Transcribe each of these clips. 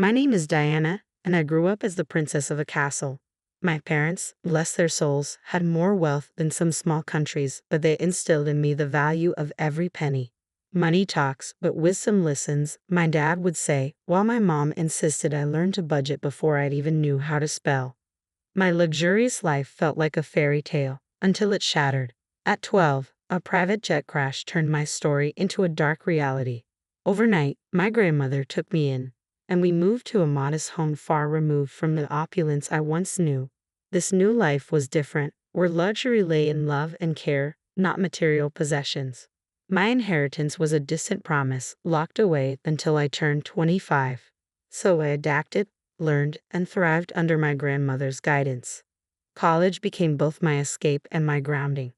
My name is Diana, and I grew up as the princess of a castle. My parents, bless their souls, had more wealth than some small countries, but they instilled in me the value of every penny. Money talks, but wisdom listens, my dad would say, while my mom insisted I learn to budget before I'd even knew how to spell. My luxurious life felt like a fairy tale, until it shattered. At 12, a private jet crash turned my story into a dark reality. Overnight, my grandmother took me in, and we moved to a modest home far removed from the opulence I once knew. This new life was different, where luxury lay in love and care, not material possessions. My inheritance was a distant promise, locked away until I turned 25. So I adapted, learned, and thrived under my grandmother's guidance. College became both my escape and my grounding.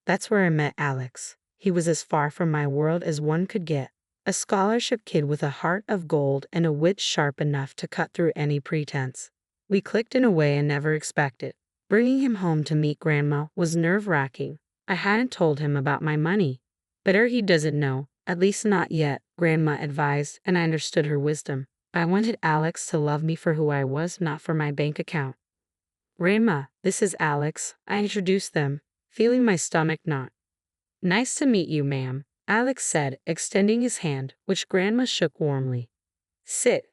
That's where I met Alex. He was as far from my world as one could get. A scholarship kid with a heart of gold and a wit sharp enough to cut through any pretense. We clicked in a way I never expected. Bringing him home to meet Grandma was nerve-wracking. I hadn't told him about my money. Better he doesn't know, at least not yet, Grandma advised, and I understood her wisdom. I wanted Alex to love me for who I was, not for my bank account. Grandma, this is Alex, I introduced them, feeling my stomach knot. Nice to meet you, ma'am, Alex said, extending his hand, which Grandma shook warmly. Sit,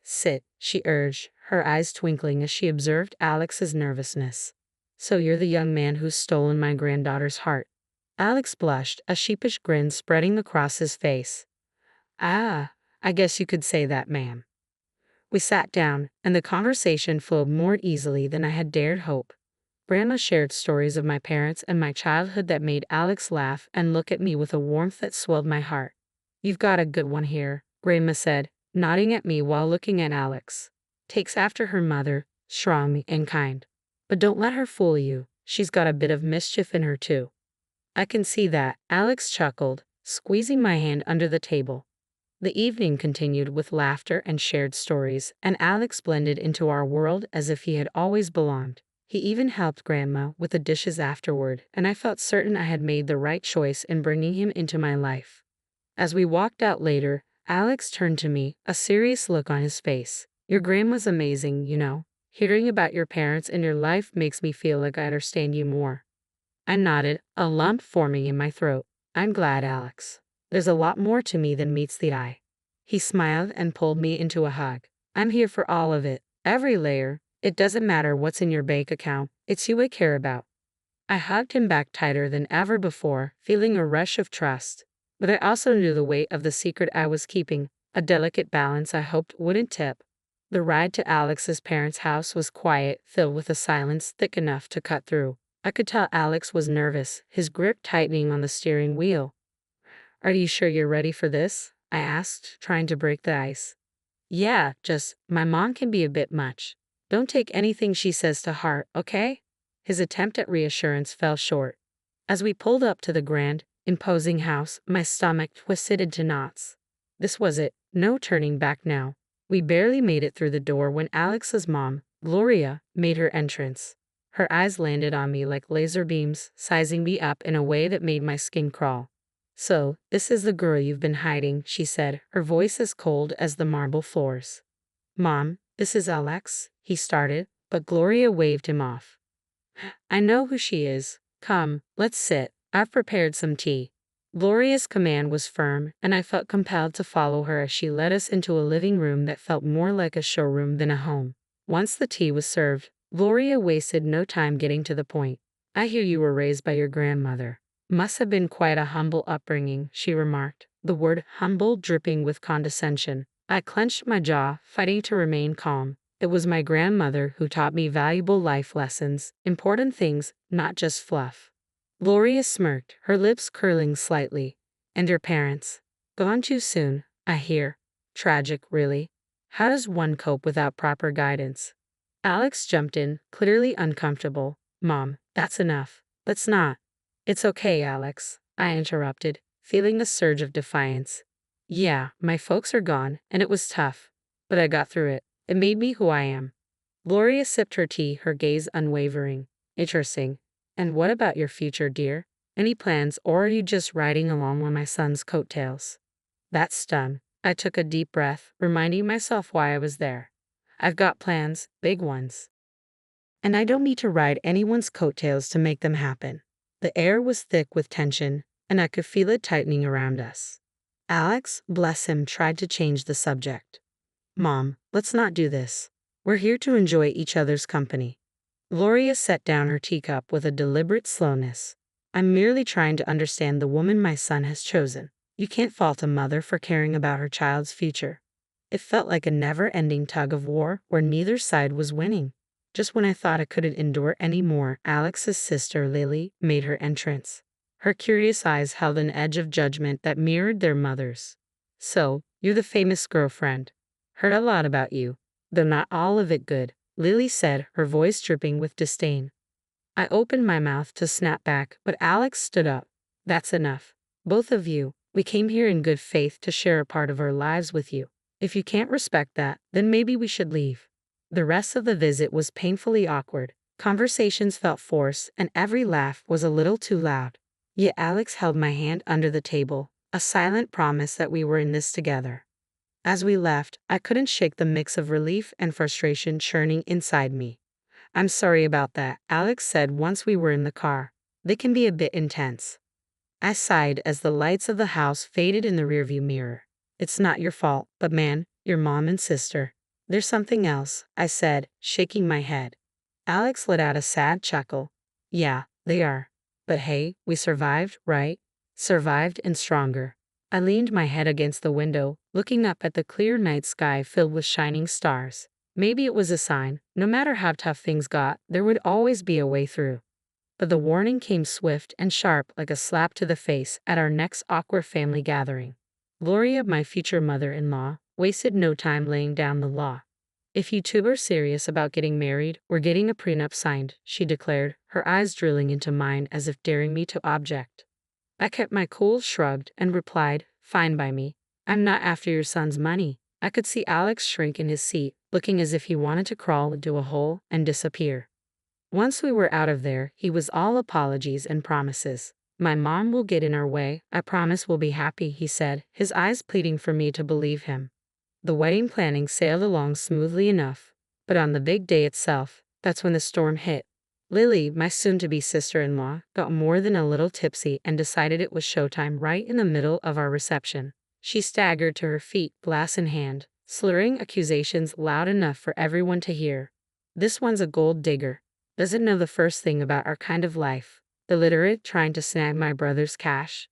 she urged, her eyes twinkling as she observed Alex's nervousness. So you're the young man who's stolen my granddaughter's heart. Alex blushed, a sheepish grin spreading across his face. Ah, I guess you could say that, ma'am. We sat down, and the conversation flowed more easily than I had dared hope. Grandma shared stories of my parents and my childhood that made Alex laugh and look at me with a warmth that swelled my heart. You've got a good one here, Grandma said, nodding at me while looking at Alex. Takes after her mother, strong and kind. But don't let her fool you, she's got a bit of mischief in her too. I can see that, Alex chuckled, squeezing my hand under the table. The evening continued with laughter and shared stories, and Alex blended into our world as if he had always belonged. He even helped Grandma with the dishes afterward, and I felt certain I had made the right choice in bringing him into my life. As we walked out later, Alex turned to me, a serious look on his face. Your grandma's amazing, you know. Hearing about your parents and your life makes me feel like I understand you more. I nodded, a lump forming in my throat. I'm glad, Alex. There's a lot more to me than meets the eye. He smiled and pulled me into a hug. I'm here for all of it, every layer. It doesn't matter what's in your bank account, it's you I care about. I hugged him back tighter than ever before, feeling a rush of trust. But I also knew the weight of the secret I was keeping, a delicate balance I hoped wouldn't tip. The ride to Alex's parents' house was quiet, filled with a silence thick enough to cut through. I could tell Alex was nervous, his grip tightening on the steering wheel. Are you sure you're ready for this? I asked, trying to break the ice. Yeah, just, my mom can be a bit much. Don't take anything she says to heart, okay? His attempt at reassurance fell short. As we pulled up to the grand, imposing house, my stomach twisted into knots. This was it, no turning back now. We barely made it through the door when Alex's mom, Gloria, made her entrance. Her eyes landed on me like laser beams, sizing me up in a way that made my skin crawl. So, this is the girl you've been hiding, she said, her voice as cold as the marble floors. Mom, this is Alex, he started, but Gloria waved him off. I know who she is. Come, let's sit. I've prepared some tea. Gloria's command was firm, and I felt compelled to follow her as she led us into a living room that felt more like a showroom than a home. Once the tea was served, Gloria wasted no time getting to the point. I hear you were raised by your grandmother. Must have been quite a humble upbringing, she remarked, the word humble dripping with condescension. I clenched my jaw, fighting to remain calm. It was my grandmother who taught me valuable life lessons, important things, not just fluff. Gloria smirked, her lips curling slightly. And your parents? Gone too soon, I hear. Tragic, really. How does one cope without proper guidance? Alex jumped in, clearly uncomfortable. Mom, that's enough. Let's not. It's okay, Alex, I interrupted, feeling a surge of defiance. Yeah, my folks are gone, and it was tough. But I got through it. It made me who I am. Gloria sipped her tea, her gaze unwavering. Interesting. And what about your future, dear? Any plans, or are you just riding along on my son's coattails? That stung. I took a deep breath, reminding myself why I was there. I've got plans, big ones. And I don't need to ride anyone's coattails to make them happen. The air was thick with tension, and I could feel it tightening around us. Alex, bless him, tried to change the subject. Mom, let's not do this. We're here to enjoy each other's company. Gloria set down her teacup with a deliberate slowness. I'm merely trying to understand the woman my son has chosen. You can't fault a mother for caring about her child's future. It felt like a never-ending tug of war where neither side was winning. Just when I thought I couldn't endure any more, Alex's sister Lily made her entrance. Her curious eyes held an edge of judgment that mirrored their mother's. So, you're the famous girlfriend. Heard a lot about you. Though not all of it good, Lily said, her voice dripping with disdain. I opened my mouth to snap back, but Alex stood up. That's enough. Both of you, we came here in good faith to share a part of our lives with you. If you can't respect that, then maybe we should leave. The rest of the visit was painfully awkward. Conversations felt forced, and every laugh was a little too loud. Yet Alex held my hand under the table, a silent promise that we were in this together. As we left, I couldn't shake the mix of relief and frustration churning inside me. I'm sorry about that, Alex said once we were in the car. They can be a bit intense. I sighed as the lights of the house faded in the rearview mirror. It's not your fault, but man, your mom and sister. There's something else, I said, shaking my head. Alex let out a sad chuckle. Yeah, they are. But hey, we survived, right? Survived and stronger. I leaned my head against the window, looking up at the clear night sky filled with shining stars. Maybe it was a sign. No matter how tough things got, there would always be a way through. But the warning came swift and sharp like a slap to the face at our next awkward family gathering. Gloria, my future mother-in-law, wasted no time laying down the law. If you two are serious about getting married, we're getting a prenup signed, she declared, her eyes drilling into mine as if daring me to object. I kept my cool, shrugged, and replied, fine by me. I'm not after your son's money. I could see Alex shrink in his seat, looking as if he wanted to crawl into a hole and disappear. Once we were out of there, he was all apologies and promises. My mom will get in our way. I promise we'll be happy, he said, his eyes pleading for me to believe him. The wedding planning sailed along smoothly enough, but on the big day itself, that's when the storm hit. Lily, my soon-to-be sister-in-law, got more than a little tipsy and decided it was showtime right in the middle of our reception. She staggered to her feet, glass in hand, slurring accusations loud enough for everyone to hear. This one's a gold digger. Doesn't know the first thing about our kind of life. Illiterate, trying to snag my brother's cash.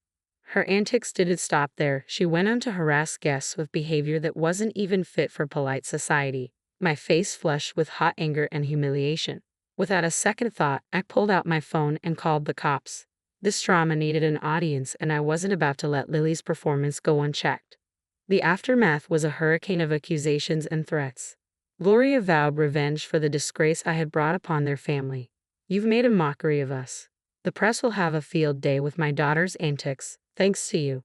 Her antics didn't stop there. She went on to harass guests with behavior that wasn't even fit for polite society. My face flushed with hot anger and humiliation. Without a second thought, I pulled out my phone and called the cops. This drama needed an audience, and I wasn't about to let Lily's performance go unchecked. The aftermath was a hurricane of accusations and threats. Gloria vowed revenge for the disgrace I had brought upon their family. You've made a mockery of us. The press will have a field day with my daughter's antics, thanks to you.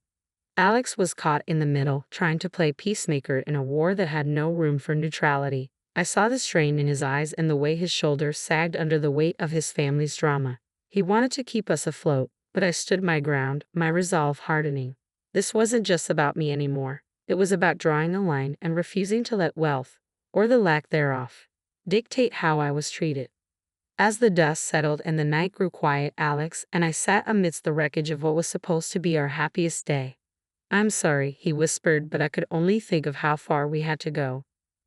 Alex was caught in the middle, trying to play peacemaker in a war that had no room for neutrality. I saw the strain in his eyes and the way his shoulders sagged under the weight of his family's drama. He wanted to keep us afloat, but I stood my ground, my resolve hardening. This wasn't just about me anymore. It was about drawing a line and refusing to let wealth, or the lack thereof, dictate how I was treated. As the dust settled and the night grew quiet, Alex and I sat amidst the wreckage of what was supposed to be our happiest day. I'm sorry, he whispered, but I could only think of how far we had to go.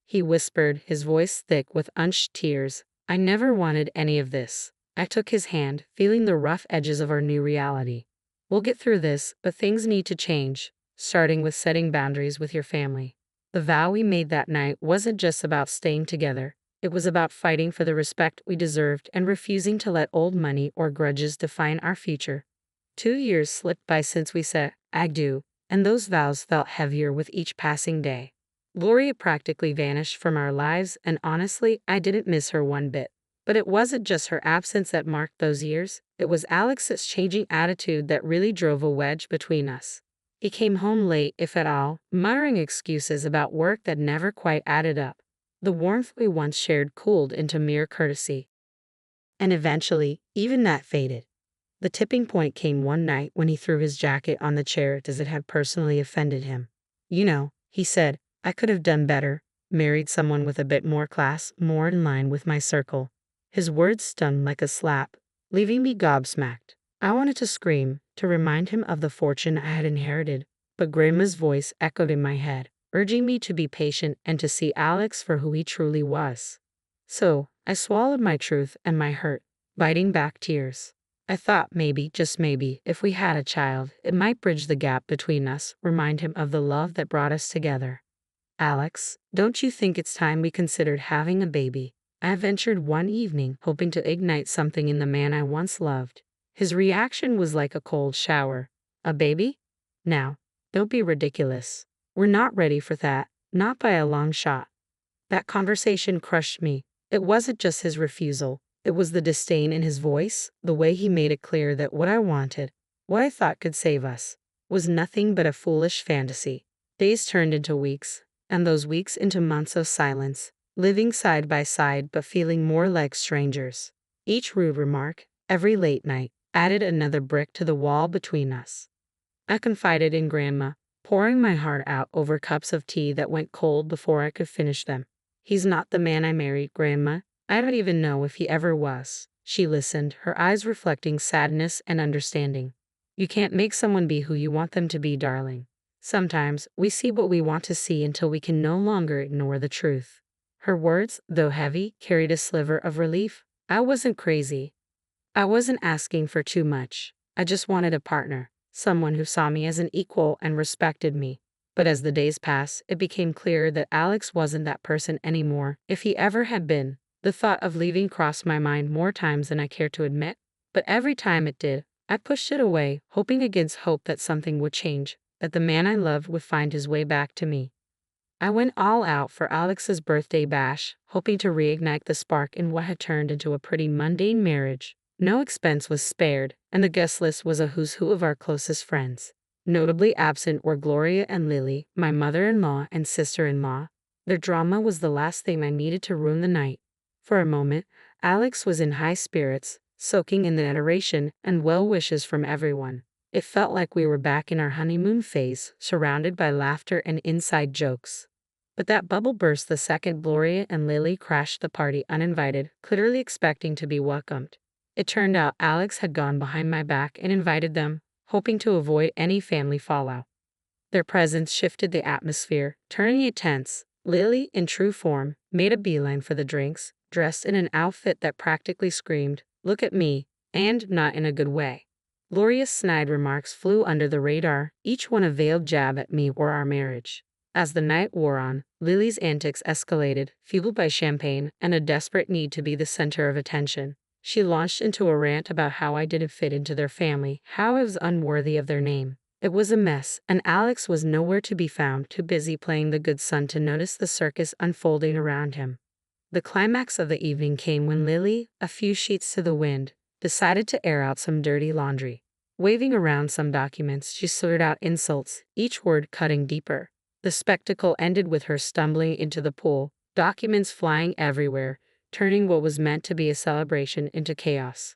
He whispered, his voice thick with unshed tears. I never wanted any of this. I took his hand, feeling the rough edges of our new reality. We'll get through this, but things need to change, starting with setting boundaries with your family. The vow we made that night wasn't just about staying together. It was about fighting for the respect we deserved and refusing to let old money or grudges define our future. 2 years slipped by since we said, I do, and those vows felt heavier with each passing day. Gloria practically vanished from our lives, and honestly, I didn't miss her one bit. But it wasn't just her absence that marked those years. It was Alex's changing attitude that really drove a wedge between us. He came home late, if at all, muttering excuses about work that never quite added up. The warmth we once shared cooled into mere courtesy. And eventually, even that faded. The tipping point came one night when he threw his jacket on the chair as it had personally offended him. You know, he said, I could have done better. married someone with a bit more class, more in line with my circle. His words stung like a slap, leaving me gobsmacked. I wanted to scream, to remind him of the fortune I had inherited, but Grandma's voice echoed in my head, urging me to be patient and to see Alex for who he truly was. So, I swallowed my truth and my hurt, biting back tears. I thought maybe, just maybe, if we had a child, it might bridge the gap between us, remind him of the love that brought us together. Alex, don't you think it's time we considered having a baby? I ventured one evening, hoping to ignite something in the man I once loved. His reaction was like a cold shower. A baby? Now, don't be ridiculous. We're not ready for that, not by a long shot. That conversation crushed me. It wasn't just his refusal. It was the disdain in his voice, the way he made it clear that what I wanted, what I thought could save us, was nothing but a foolish fantasy. Days turned into weeks, and those weeks into months of silence, living side by side but feeling more like strangers. Each rude remark, every late night, added another brick to the wall between us. I confided in Grandma, pouring my heart out over cups of tea that went cold before I could finish them. He's not the man I married, Grandma. I don't even know if he ever was. She listened, her eyes reflecting sadness and understanding. You can't make someone be who you want them to be, darling. Sometimes we see what we want to see until we can no longer ignore the truth. Her words, though heavy, carried a sliver of relief. I wasn't crazy. I wasn't asking for too much. I just wanted a partner, someone who saw me as an equal and respected me. But as the days passed, it became clear that Alex wasn't that person anymore, if he ever had been. The thought of leaving crossed my mind more times than I cared to admit, but every time it did, I pushed it away, hoping against hope that something would change, that the man I loved would find his way back to me. I went all out for Alex's birthday bash, hoping to reignite the spark in what had turned into a pretty mundane marriage. No expense was spared, and the guest list was a who's who of our closest friends. Notably absent were Gloria and Lily, my mother-in-law and sister-in-law. Their drama was the last thing I needed to ruin the night. For a moment, Alex was in high spirits, soaking in the adoration and well wishes from everyone. It felt like we were back in our honeymoon phase, surrounded by laughter and inside jokes. But that bubble burst the second Gloria and Lily crashed the party uninvited, clearly expecting to be welcomed. It turned out Alex had gone behind my back and invited them, hoping to avoid any family fallout. Their presence shifted the atmosphere, turning it tense. Lily, in true form, made a beeline for the drinks, dressed in an outfit that practically screamed, "Look at me," and not in a good way. Gloria's snide remarks flew under the radar, each one a veiled jab at me or our marriage. As the night wore on, Lily's antics escalated, fueled by champagne and a desperate need to be the center of attention. She launched into a rant about how I didn't fit into their family, how I was unworthy of their name. It was a mess, and Alex was nowhere to be found, too busy playing the good son to notice the circus unfolding around him. The climax of the evening came when Lily, a few sheets to the wind, decided to air out some dirty laundry. Waving around some documents, she slurred out insults, each word cutting deeper. The spectacle ended with her stumbling into the pool, documents flying everywhere, turning what was meant to be a celebration into chaos.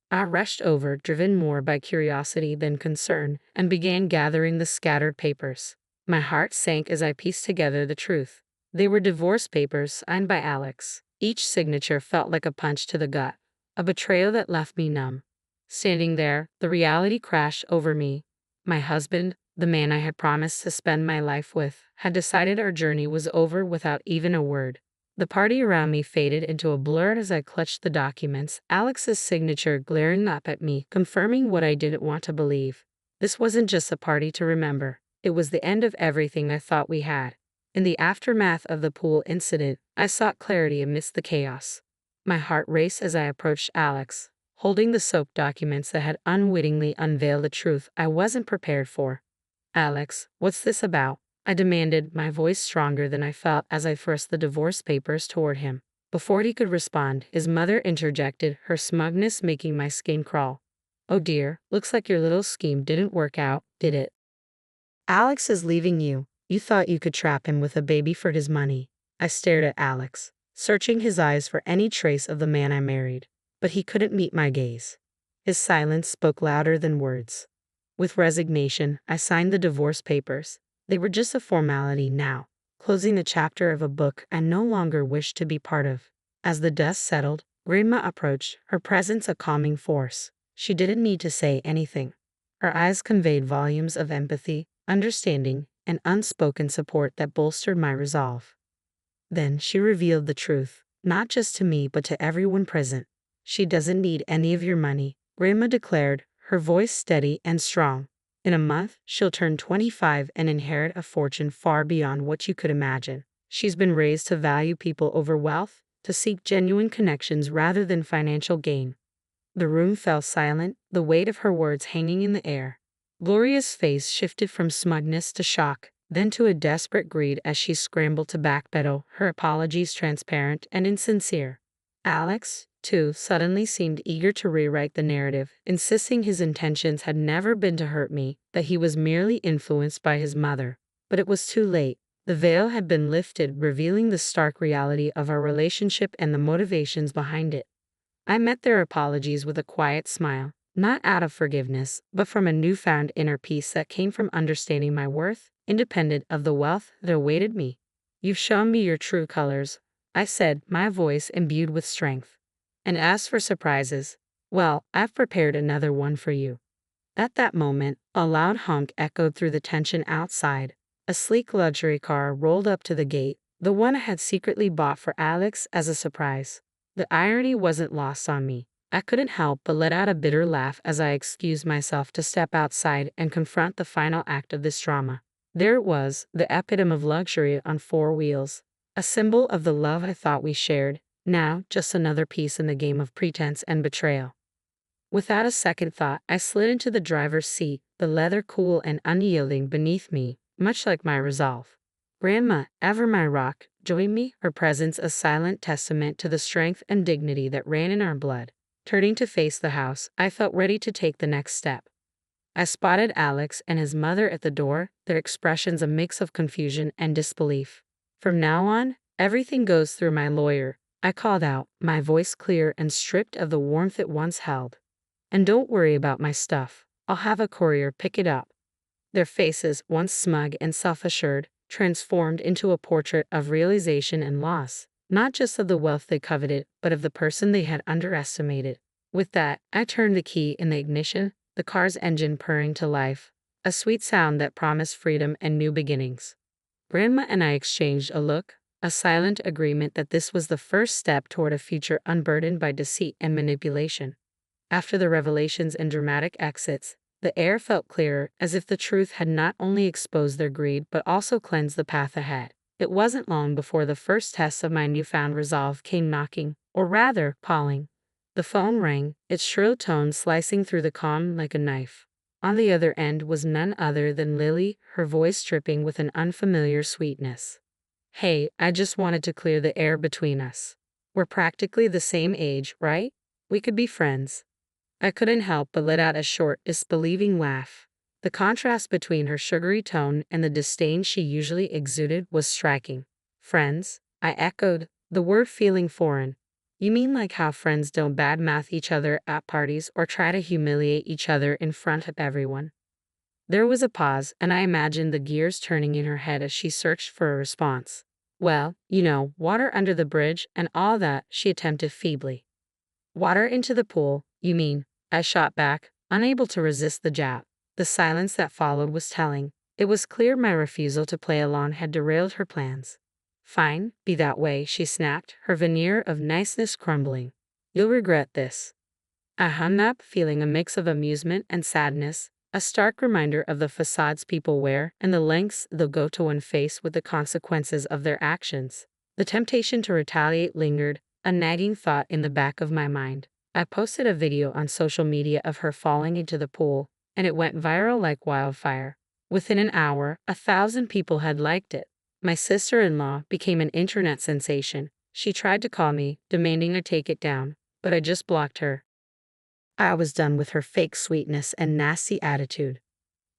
I rushed over, driven more by curiosity than concern, and began gathering the scattered papers. My heart sank as I pieced together the truth. They were divorce papers signed by Alex. Each signature felt like a punch to the gut, a betrayal that left me numb. Standing there, the reality crashed over me. My husband, the man I had promised to spend my life with, had decided our journey was over without even a word. The party around me faded into a blur as I clutched the documents, Alex's signature glaring up at me, confirming what I didn't want to believe. This wasn't just a party to remember. It was the end of everything I thought we had. In the aftermath of the pool incident, I sought clarity amidst the chaos. My heart raced as I approached Alex, holding the soaked documents that had unwittingly unveiled the truth I wasn't prepared for. "Alex, what's this about?" I demanded, my voice stronger than I felt as I thrust the divorce papers toward him. Before he could respond, his mother interjected, her smugness making my skin crawl. "Oh dear, looks like your little scheme didn't work out, did it? Alex is leaving you. You thought you could trap him with a baby for his money." I stared at Alex, searching his eyes for any trace of the man I married, but he couldn't meet my gaze. His silence spoke louder than words. With resignation, I signed the divorce papers. They were just a formality now, closing the chapter of a book I no longer wished to be part of. As the dust settled, Grandma approached, her presence a calming force. She didn't need to say anything. Her eyes conveyed volumes of empathy, understanding, and unspoken support that bolstered my resolve. Then she revealed the truth, not just to me but to everyone present. "She doesn't need any of your money," Grandma declared, her voice steady and strong. "In a month, she'll turn 25 and inherit a fortune far beyond what you could imagine. She's been raised to value people over wealth, to seek genuine connections rather than financial gain." The room fell silent, the weight of her words hanging in the air. Gloria's face shifted from smugness to shock, then to a desperate greed as she scrambled to backpedal, her apologies transparent and insincere. Alex, too, suddenly seemed eager to rewrite the narrative, insisting his intentions had never been to hurt me, that he was merely influenced by his mother. But it was too late. The veil had been lifted, revealing the stark reality of our relationship and the motivations behind it. I met their apologies with a quiet smile, not out of forgiveness, but from a newfound inner peace that came from understanding my worth, independent of the wealth that awaited me. "You've shown me your true colors," I said, my voice imbued with strength. "And as for surprises, well, I've prepared another one for you." At that moment, a loud honk echoed through the tension outside. A sleek luxury car rolled up to the gate, the one I had secretly bought for Alex as a surprise. The irony wasn't lost on me. I couldn't help but let out a bitter laugh as I excused myself to step outside and confront the final act of this drama. There it was, the epitome of luxury on four wheels, a symbol of the love I thought we shared, now just another piece in the game of pretense and betrayal. Without a second thought, I slid into the driver's seat, the leather cool and unyielding beneath me, much like my resolve. Grandma, ever my rock, joined me, her presence a silent testament to the strength and dignity that ran in our blood. Turning to face the house, I felt ready to take the next step. I spotted Alex and his mother at the door, their expressions a mix of confusion and disbelief. "From now on, everything goes through my lawyer," I called out, my voice clear and stripped of the warmth it once held. "And don't worry about my stuff. I'll have a courier pick it up." Their faces, once smug and self-assured, transformed into a portrait of realization and loss, not just of the wealth they coveted, but of the person they had underestimated. With that, I turned the key in the ignition, the car's engine purring to life, a sweet sound that promised freedom and new beginnings. Grandma and I exchanged a look, a silent agreement that this was the first step toward a future unburdened by deceit and manipulation. After the revelations and dramatic exits, the air felt clearer, as if the truth had not only exposed their greed but also cleansed the path ahead. It wasn't long before the first test of my newfound resolve came knocking, or rather, calling. The phone rang, its shrill tones slicing through the calm like a knife. On the other end was none other than Lily, her voice dripping with an unfamiliar sweetness. "Hey, I just wanted to clear the air between us. We're practically the same age, right? We could be friends." I couldn't help but let out a short, disbelieving laugh. The contrast between her sugary tone and the disdain she usually exuded was striking. "Friends?" I echoed, the word feeling foreign. "You mean like how friends don't badmouth each other at parties or try to humiliate each other in front of everyone?" There was a pause, and I imagined the gears turning in her head as she searched for a response. "Well, you know, water under the bridge and all that," she attempted feebly. "Water into the pool, you mean?" I shot back, unable to resist the jab. The silence that followed was telling. It was clear my refusal to play along had derailed her plans. "Fine, be that way," she snapped, her veneer of niceness crumbling. "You'll regret this." I hung up, feeling a mix of amusement and sadness, a stark reminder of the facades people wear and the lengths they'll go to when faced with the consequences of their actions. The temptation to retaliate lingered, a nagging thought in the back of my mind. I posted a video on social media of her falling into the pool, and it went viral like wildfire. Within an hour, 1,000 people had liked it. My sister-in-law became an internet sensation. She tried to call me, demanding I take it down, but I just blocked her. I was done with her fake sweetness and nasty attitude.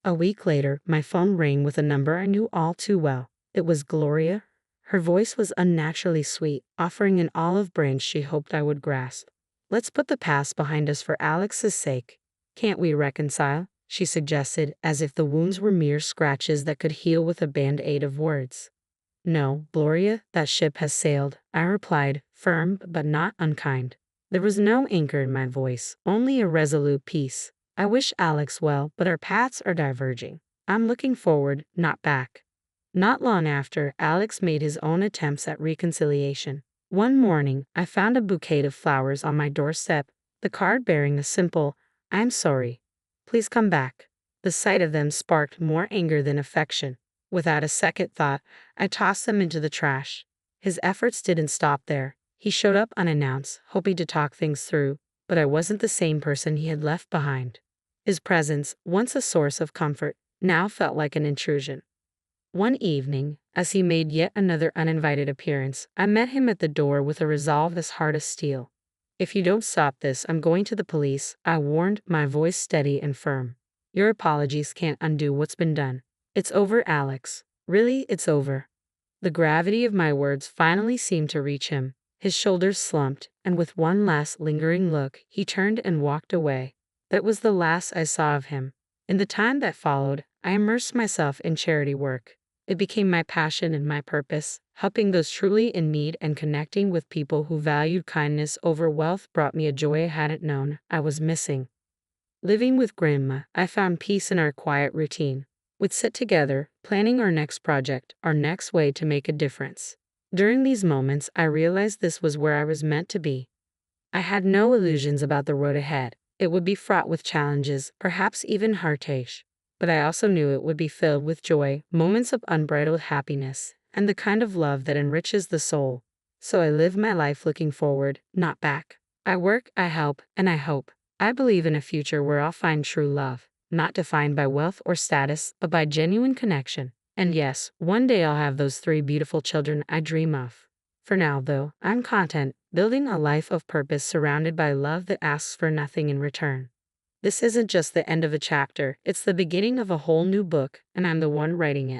A week later, my phone rang with a number I knew all too well. It was Gloria. Her voice was unnaturally sweet, offering an olive branch she hoped I would grasp. "Let's put the past behind us for Alex's sake. Can't we reconcile?" she suggested, as if the wounds were mere scratches that could heal with a band-aid of words. No, Gloria, that ship has sailed, I replied, firm but not unkind. There was no anger in my voice, only a resolute peace. I wish Alex well, but our paths are diverging. I'm looking forward, not back. Not long after, Alex made his own attempts at reconciliation. One morning, I found a bouquet of flowers on my doorstep, the card bearing a simple, "I'm sorry. Please come back." The sight of them sparked more anger than affection. Without a second thought, I tossed them into the trash. His efforts didn't stop there. He showed up unannounced, hoping to talk things through, but I wasn't the same person he had left behind. His presence, once a source of comfort, now felt like an intrusion. One evening, as he made yet another uninvited appearance, I met him at the door with a resolve as hard as steel. "If you don't stop this, I'm going to the police," I warned, my voice steady and firm. "Your apologies can't undo what's been done. It's over, Alex. Really, it's over." The gravity of my words finally seemed to reach him. His shoulders slumped, and with one last lingering look, he turned and walked away. That was the last I saw of him. In the time that followed, I immersed myself in charity work. It became my passion and my purpose. Helping those truly in need and connecting with people who valued kindness over wealth brought me a joy I hadn't known I was missing. Living with Grandma, I found peace in our quiet routine. We'd sit together, planning our next project, our next way to make a difference. During these moments, I realized this was where I was meant to be. I had no illusions about the road ahead. It would be fraught with challenges, perhaps even heartache. But I also knew it would be filled with joy, moments of unbridled happiness, and the kind of love that enriches the soul. So I live my life looking forward, not back. I work, I help, and I hope. I believe in a future where I'll find true love, not defined by wealth or status, but by genuine connection. And yes, one day I'll have those 3 beautiful children I dream of. For now, though, I'm content, building a life of purpose surrounded by love that asks for nothing in return. This isn't just the end of a chapter, it's the beginning of a whole new book, and I'm the one writing it.